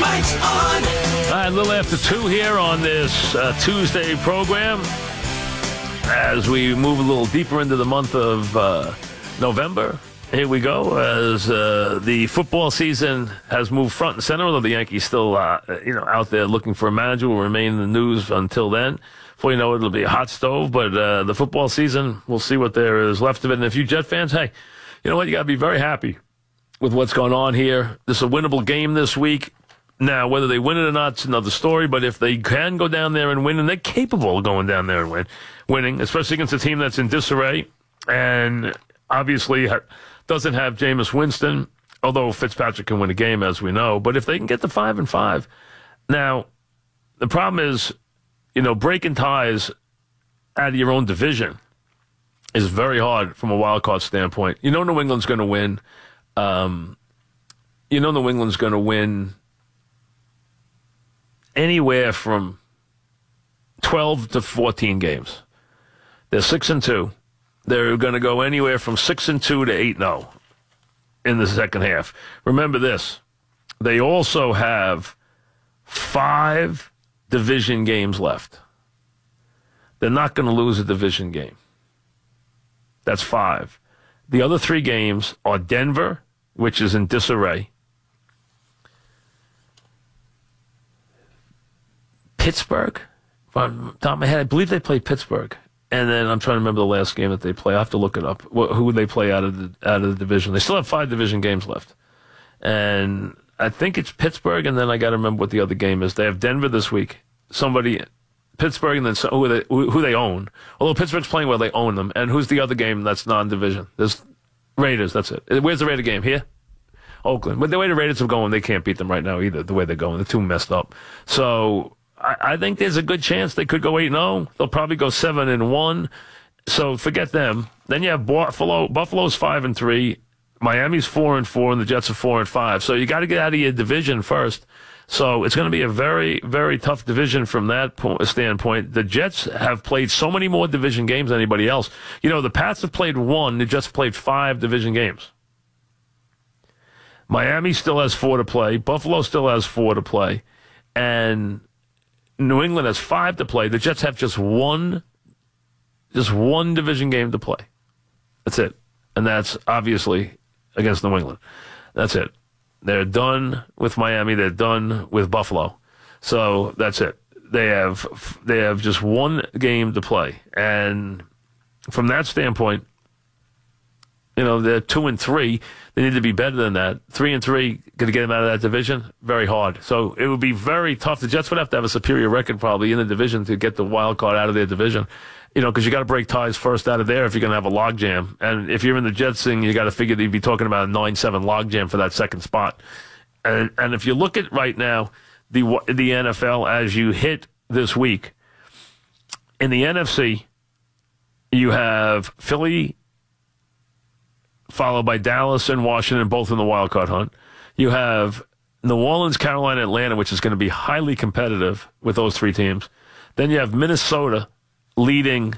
Mike's on. All right, a little after 2 here on this Tuesday program as we move a little deeper into the month of November. Here we go as the football season has moved front and center, although the Yankees still out there looking for a manager will remain in the news until then. Before you know it, it'll be a hot stove, but the football season, we'll see what there is left of it. And if you Jet fans, hey, you know what? You got to be very happy with what's going on here. This is a winnable game this week. Now, whether they win it or not, it's another story. But if they can go down there and win, and they're capable of going down there and winning, especially against a team that's in disarray and obviously doesn't have Jameis Winston, although Fitzpatrick can win a game, as we know. But if they can get to 5-5, now the problem is, breaking ties out of your own division is very hard from a wild card standpoint. New England's going to win. New England's going to win anywhere from 12 to 14 games. They're 6-2. They're going to go anywhere from 6-2 to 8-0 in the second half. Remember this. They also have 5 division games left. They're not going to lose a division game. That's 5. The other 3 games are Denver, which is in disarray, Pittsburgh. From the top of my head, I believe they play Pittsburgh. And then I'm trying to remember the last game that they play. I have to look it up. Who would they play out of the division? They still have 5 division games left. And I think it's Pittsburgh, and then I got to remember what the other game is. They have Denver this week. Pittsburgh, and then who they own. Although Pittsburgh's playing well, they own them. And who's the other game that's non-division? There's Raiders, that's it. Where's the Raider game? Here? Oakland. But the way the Raiders are going, they can't beat them right now either, the way they're going. They're too messed up. So I think there's a good chance they could go 8-0. They'll probably go 7-1. So forget them. Then you have Buffalo. Buffalo's 5-3. Miami's 4-4, and the Jets are 4-5. So you got to get out of your division first. So it's going to be a very, very tough division from that standpoint. The Jets have played so many more division games than anybody else. The Pats have played 1. The Jets have played 5 division games. Miami still has 4 to play. Buffalo still has 4 to play. And New England has 5 to play. The Jets have just one division game to play. That's it. And that's obviously against New England. That's it. They're done with Miami. They're done with Buffalo. So that's it. They have just one game to play. And from that standpoint, they're 2-3. They need to be better than that. 3-3, going to get them out of that division, very hard. So it would be very tough. The Jets would have to have a superior record probably in the division to get the wild card out of their division. Because you got to break ties first out of there if you're going to have a logjam. And if you're in the Jets thing, you got to figure that you'd be talking about a 9-7 logjam for that second spot. And if you look at right now the NFL as you hit this week, in the NFC, you have Philly, followed by Dallas and Washington, both in the wild card hunt. You have New Orleans, Carolina, Atlanta, which is going to be highly competitive with those 3 teams. Then you have Minnesota leading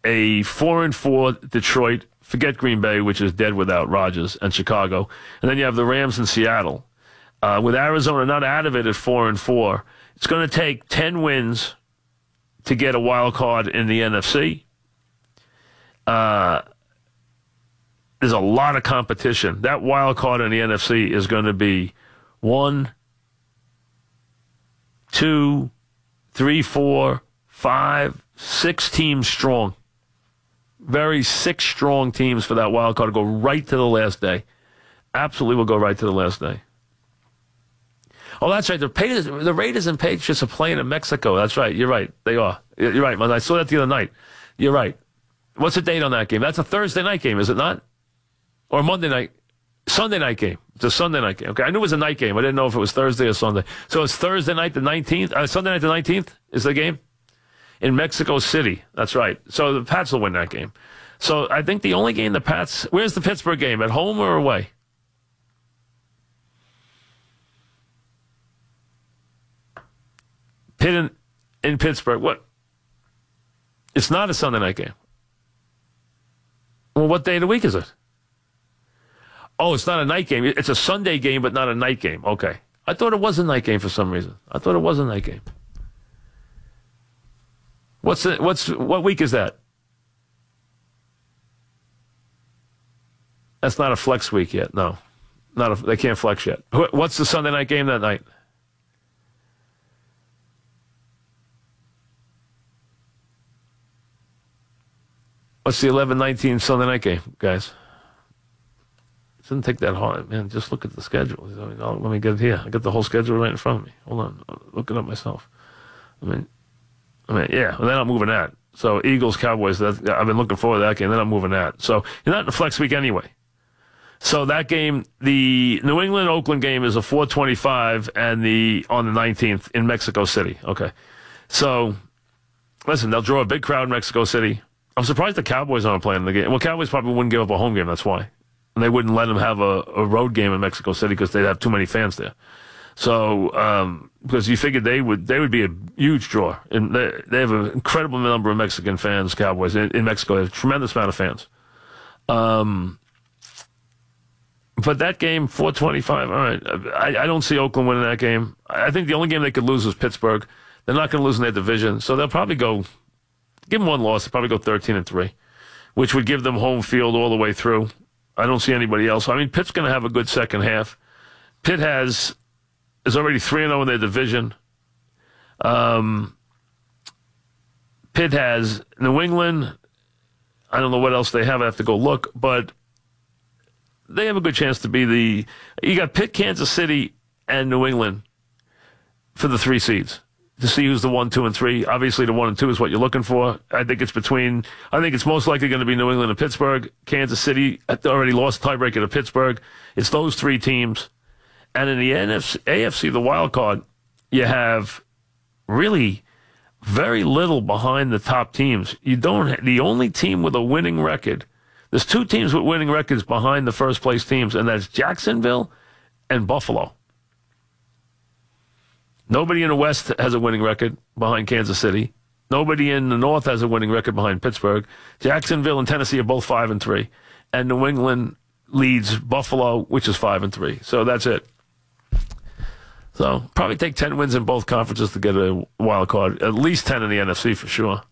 a 4-4 Detroit. Forget Green Bay, which is dead without Rodgers, and Chicago. And then you have the Rams and Seattle. With Arizona not out of it at 4-4, it's going to take 10 wins to get a wild card in the NFC. There's a lot of competition. That wild card in the NFC is going to be 1, 2, 3, 4, 5, 6 teams strong. 6 strong teams for that wild card to go right to the last day. Absolutely will go right to the last day. Oh, that's right. The Raiders and Patriots are playing in Mexico. That's right. You're right. They are. You're right. I saw that the other night. You're right. What's the date on that game? That's a Thursday night game, is it not? Or Monday night? Sunday night game. It's a Sunday night game. Okay, I knew it was a night game. I didn't know if it was Thursday or Sunday. So it's Thursday night the 19th. Sunday night the 19th is the game? In Mexico City. That's right. So the Pats will win that game. So I think the only game the Pats... Where's the Pittsburgh game? At home or away? Pitt in Pittsburgh. What? It's not a Sunday night game. Well, what day of the week is it? Oh, it's not a night game. It's a Sunday game, but not a night game. Okay. I thought it was a night game for some reason. I thought it was a night game. What week is that? That's not a flex week yet. No, they can't flex yet. What's the Sunday night game that night? What's the 11-19 Sunday night game, guys? It doesn't take that hard, man. Just look at the schedule. I mean, let me get it here. I got the whole schedule right in front of me. Hold on, I'm looking up myself. I mean, yeah. Well, then I'm moving that. So Eagles, Cowboys. I've been looking forward to that game. Then I'm moving that. So you're not in the flex week anyway. So that game, the New England-Oakland game is a 4:25 and on the 19th in Mexico City. Okay. So, listen, they'll draw a big crowd in Mexico City. I'm surprised the Cowboys aren't playing the game. Well, Cowboys probably wouldn't give up a home game, that's why. And they wouldn't let them have a road game in Mexico City because they'd have too many fans there. So, because you figured they would be a huge draw. And they have an incredible number of Mexican fans, Cowboys, in Mexico. They have a tremendous amount of fans. But that game, 4:25, all right. I don't see Oakland winning that game. I think the only game they could lose is Pittsburgh. They're not going to lose in their division, so they'll probably give them one loss. They'll probably go 13-3, which would give them home field all the way through. I don't see anybody else. I mean, Pitt's going to have a good second half. Pitt is already 3-0 in their division. Pitt has New England. I don't know what else they have. I have to go look, but they have a good chance to be you got Pitt, Kansas City, and New England for the 3 seeds to see who's the 1, 2, and 3. Obviously, the 1 and 2 is what you're looking for. I think it's most likely going to be New England and Pittsburgh. Kansas City already lost tiebreaker to Pittsburgh. It's those 3 teams. And in the AFC, the wild card, you have really very little behind the top teams. The only team with a winning record. There's 2 teams with winning records behind the first place teams, and that's Jacksonville and Buffalo. Nobody in the West has a winning record behind Kansas City. Nobody in the North has a winning record behind Pittsburgh. Jacksonville and Tennessee are both 5-3, and New England leads Buffalo, which is 5-3. So that's it. So probably take 10 wins in both conferences to get a wild card. At least 10 in the NFC for sure.